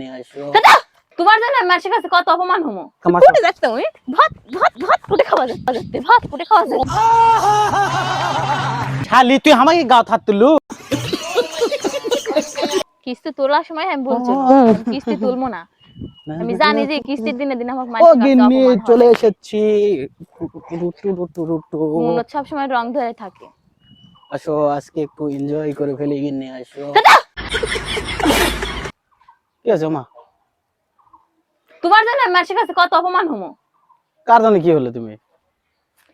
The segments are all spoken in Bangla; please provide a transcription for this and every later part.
নিয়ে আসো। তোমার জন্য মানুষের কাছে কত অপমান হমো। তোমার কোটে যাচ্ছে তুমি ভাত ভাত ভাত কোটে খাওয়া যাচ্ছে ভাত কোটে খাওয়া যাচ্ছে। শালি তুই আমাকে গাও থাক তুলু। কিস্তি তোলার সময় আমি বলছি কিস্তি তুলবো না। আমি জানি যে কিস্তির দিনে দিনে আমাকে ও মানুষের কাছে গিন্নি অপমান চলে হয়। এসেছি। মন সব সময় রং ধরে থাকে। আসো আজকে একটু এনজয় করে ফেলি গিন্নি আসো। কি আছে মা? তোমার জন্য মানুষের কাছে কত অপমান হমো। কার জানি কি হলো তুমি?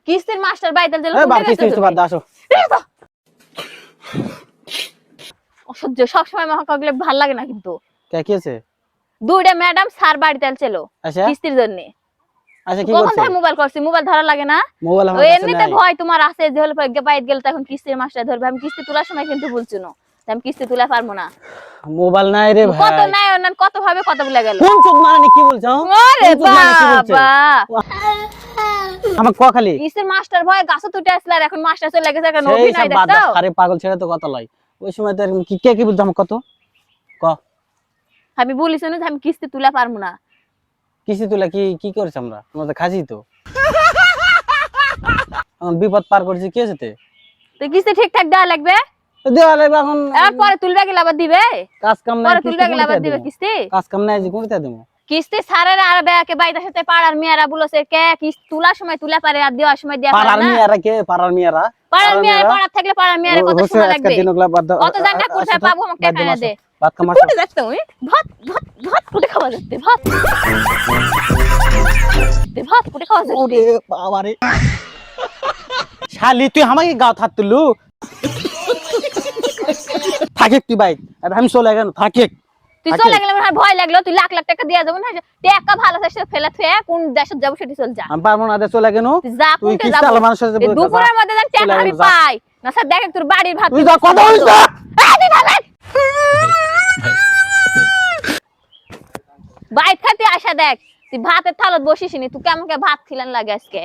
কিস্তির মাস্টার বাইতে দিল এই বার কিস্তি বাদ দাও আসো। অসহ্য সব সময় মহাকাগলে ভাল লাগে না কিন্তু। কে কি আছে? দুইটা ম্যাডাম স্যার বাড়িতে ছিল আচ্ছা কিস্তির জন্য। আচ্ছা কি কখন করছে? তাই মোবাইল করছি মোবাইল ধরা লাগে না। মোবাইল আমার ওই কাছে এমনিতে নাই। ভয় তোমার আছে যে হলো বাইতে গেল তখন কিস্তির মাস্টার ধরবে। আমি কিস্তি তোলার সময় কিন্তু বলছি না আমি কিস্তি তুলা পারবো না। মোবাইল নাই রে ভাই। কত নাই না কত ভাবে কত বলে গেল। কোন চোখ মারানি কি বলছো? আরে বাবা আমার ক খালি কিস্তির মাস্টার ভয় গাছে তুটে আসলে আর এখন মাস্টার চলে গেছে এখন সেই অভিনয় সব বাদ দেখছো। দাও। আরে পাগল ছেড়ে তো কথা লয়। ওই সময় তো এরকম কি কে কি বলছো আমার কত? ক আমি বলিস না যে আমি কিস্তি তুলা পারবো না। কিস্তি তুলা কি কি করেছ আমরা? আমরা তো খাসি তো। এখন বিপদ পার করছি কি আছে? তো কিস্তি ঠিকঠাক দেওয়া লাগবে। দেওয়া লাগবে এখন। আর পরে তুলবে গেলে আবার দিবে। কাজ কাম নাই পরে কিস্তি তুলবে গেলে আবার কোনটা দিবে দেবো? কিস্তি। কাজ কাম নাই যে কোনটা দেবো? কিস্তি সারের আর ব্যাকে বাইরের সাথে পাড়ার মেয়েরা বলেছে কে কিস্তি তোলার সময় তুলা পারে আর দেওয়ার সময় দেয়া পারে পাড়ার না। মেয়েরা কে? পাড়ার মেয়েরা পাড়ার মেয়েরা পাড়ার থাকলে পাড়ার মেয়েরা কত সময় লাগবে। কত জায়গা কোথায় পাবো আমাকে টাকা না দে। ভাত কামাস কোটে যাচ্ছে তুমি ভাত ভাত ভাত কোটে খাওয়া যাচ্ছে ভাত ভাত কোটে খাওয়া যাচ্ছে। ওরে বাবা রে শালি তুই আমাকে গাও থাক তুলু। থাকে তুই ভাই আর আমি চলে গেল থাকে। তুই চলে গেলে আমার ভয় লাগলো তুই লাখ লাখ টাকা দিয়া যাবো না টাকা ভালো আছে ফেলে থুয়ে কোন দেশে যাবো সেটি চল যা। আমি পারবো না চলে কেন? যা তুই কোনটা কি যাবো চাল মানুষের সাথে বলছিস? দুপুরের মধ্যে যেন টাকা আমি পাই না স্যার দেখ তোর বাড়ির ভাত তুই যা কথা বলিস না। বাইক খাতে আসা দেখ তুই ভাতের থালত বসিস নি তুই কেমনকে ভাত খিলেন লাগে আজকে।